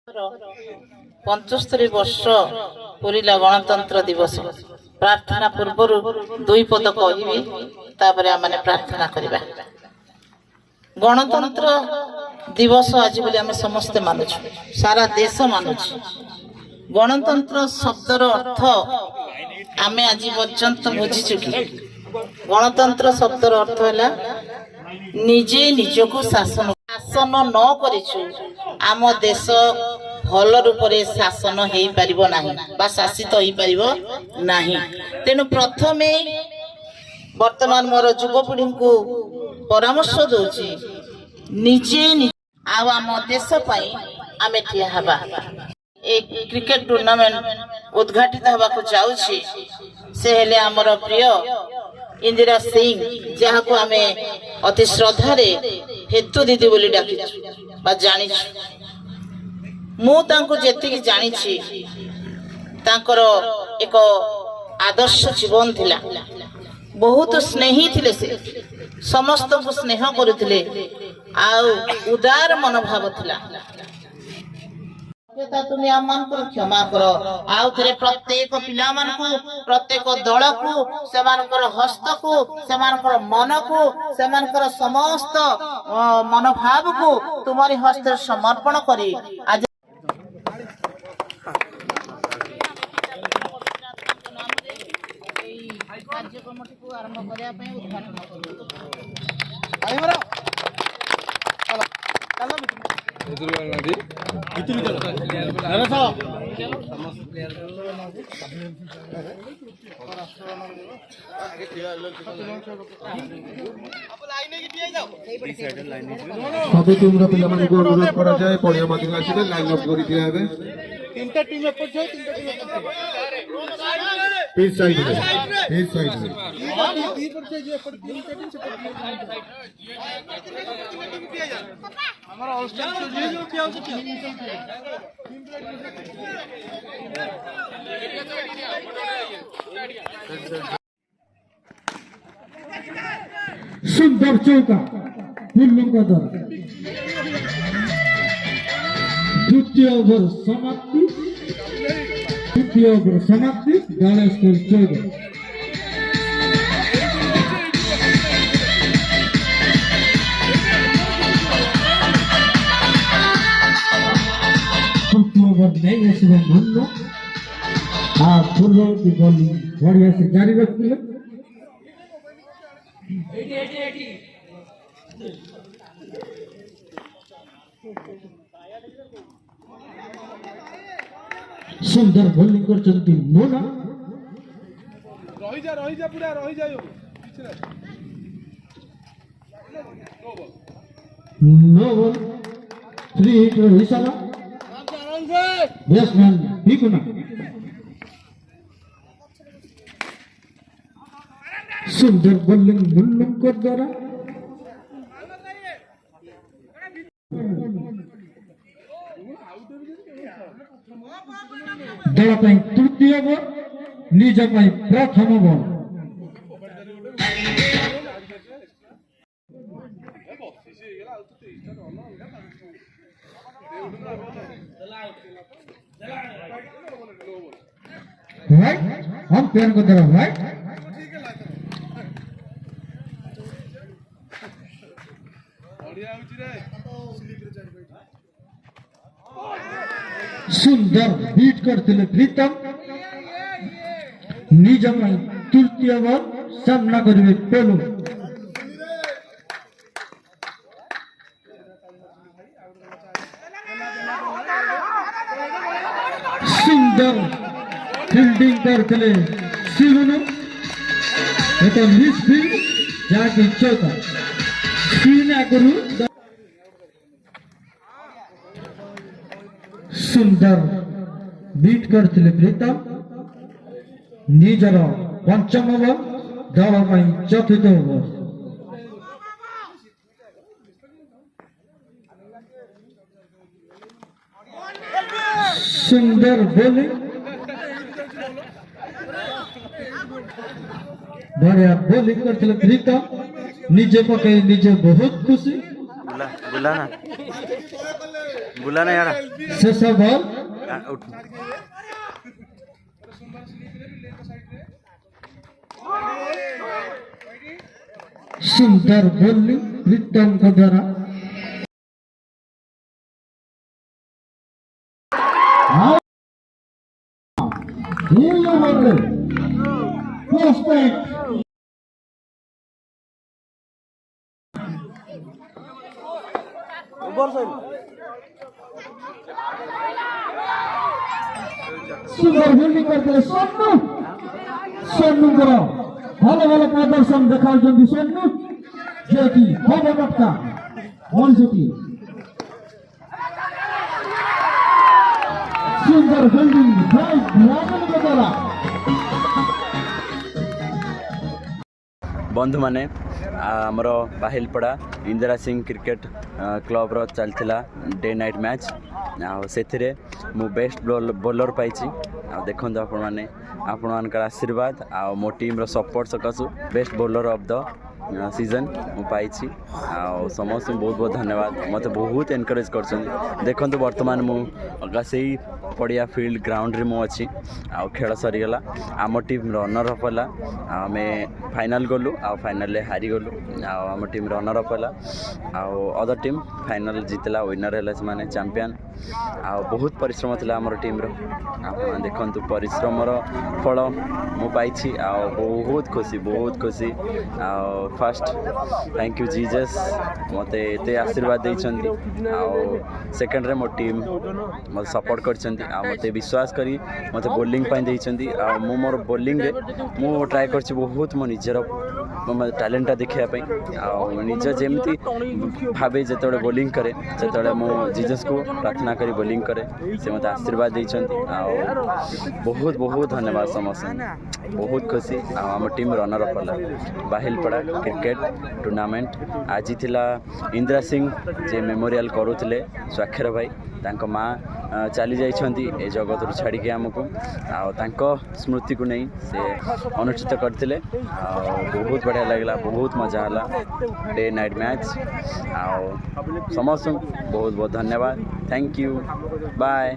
75 वर्ष पूरिला गणतंत्र दिवस प्रार्थना पूर्व दुई पद कहि तापर आमने प्रार्थना करिबा। गणतंत्र दिवस आज बोली आम समस्ते मानुछ, सारा देश मानुछ। गणतंत्र शब्दर अर्थ आमे आज पर्यंत बुझीचु कि गणतंत्र शब्दर अर्थ है निजे निजको शासन शासन न करिछु आम देश भल रूप से शासन हो पारिबो नाही बा शासित हो पारिबो नाही। तेनु प्रथमे वर्तमान मोर युवपीढ़ी को परामर्श दूची निजे आम देश पाई आमे ठिया हबा। एक क्रिकेट टूर्नामेंट उद्घाटित हवा को जाउछि से हेले हमर प्रिय इंदिरा सिंह जहाँ को आमे अति श्रद्धा रे हेतु दीदी बोली डाकी बा जानी मु तांको जेतिकी जानी छी तांकर एक आदर्श जीवन थिला। बहुत स्नेही थिले, से समस्त को स्नेह करुथिले आ उदार मनोभाव थिला। तुम्हें आम मान क्षमा कर आउ थे प्रत्येक पिला मानकु प्रत्येक दल को सेमानकर हस्त को सेमानकर मन को सेमानकर समस्त मनोभाव को तुम्हारी हस्त समर्पण करी आज कार्यक्रम को आरंभ करने उद्घाटन सब टीम पिला अनुरोध करा जाए पड़िया मध्य आसिले लाइन अप करी दिया है। तीनटा टीम एपट जाए, तीनटा टीम पिच साइड में पिच साइड में दी पर से जे पर तीनटा टीम से हमारा ऑल स्टार जो क्या हो सुंदर चौका पुल्लंगदर द्वितीय ओवर समाप्ति गाला स्कोर 14। नहीं ऐसे भूल पूर्व की बॉलिंग बढ़िया से जारी रखते सुंदर बॉलिंग करते मोना रही जा पूरा रही जायो नो बॉल 3 हिट हिसाब बैट्समैन बिकुना सुंदर बॉलिंग मुल्लुंकर द्वारा दल तृतीय बॉल निज प्रथम बॉल अंपायर को तरफ राइट सुंदर बीट करते प्रीतम निज तृतीय बॉल सामना करेंगे पेलू सुंदर फील्डिंग करते शिवनु एक मिस फील्ड जाके चौका स्क्रीन आगुरी सुंदर बीट करते प्रीतम निजर पंचम ओवर दल चतुर्थ ओवर सुंदर बॉलिंग बढ़िया बॉलिंग करते प्रीतम निजे पकई निजे बहुत खुशी बुला ना यार शेष बॉल उठ सुंदर बॉलिंग प्रीतम के द्वारा सुंदर बॉलिंग करते सोनू सोनू करो ভালো ভালো প্রদর্শন দেখাচ্ছেন সোনু যেটি হবে মটকা মনসুটি সুন্দর বলিং ভাই রাজন দ্বারা बंधु मैंने आमर बाहिलपड़ा इंदिरा सिंह क्रिकेट क्लब चलता डे नाइट मैच से मु बेस्ट बॉलर पाई देखो आपण मैंने आपण मान आशीर्वाद आ मो टीम रो सपोर्ट सकाशु best bowler of the season मु पाई समस्त बहुत बहुत धन्यवाद मत बहुत एनकरेज कर देखो बर्तमान मुझे पड़िया फील्ड ग्राउंड रे मु अच्छी आ खेल सरीगला आम टीम रनर अप है आम फाइनाल गलु आ फाइनाल हारी गलु आम टीम रनर अप है अदर टीम फाइनाल जीतला विनर है से चैंपियन आ बहुत परिश्रम था आम टीम देखु परिश्रम फल मु पाई बहुत खुशी फर्स्ट थैंक यू जीजस मत एत आशीर्वाद देइछंती सेकेंड रे मो टीम मत सपोर्ट कर मत विश्वास करी मत बॉलिंग देइछंती मो मोर बॉलिंग रे मु ट्राई करछि बहुत मो निजर टैलेंटा देखापी निज जमती भावे जिते बॉलिंग करे से मो जीजस को प्रार्थना करी बॉलिंग करे से मत आशीर्वाद देइछंती बहुत बहुत धन्यवाद समस्त बहुत खुशी आम टीम रनर अप है बाहिलपड़ा क्रिकेट टूर्नामेंट आज थिला इंदिरा सिंह जे मेमोरियल करुले स्वाक्षर भाई तांको माँ चली जाइछंती ए जगत रु छाड़ी के आमको आ स्मृति को नहीं से अनुष्ठित करते बहुत बढ़िया लगला बहुत मजा आला डे नाइट मैच आ समस्त बहुत बहुत धन्यवाद थैंक यू बाय।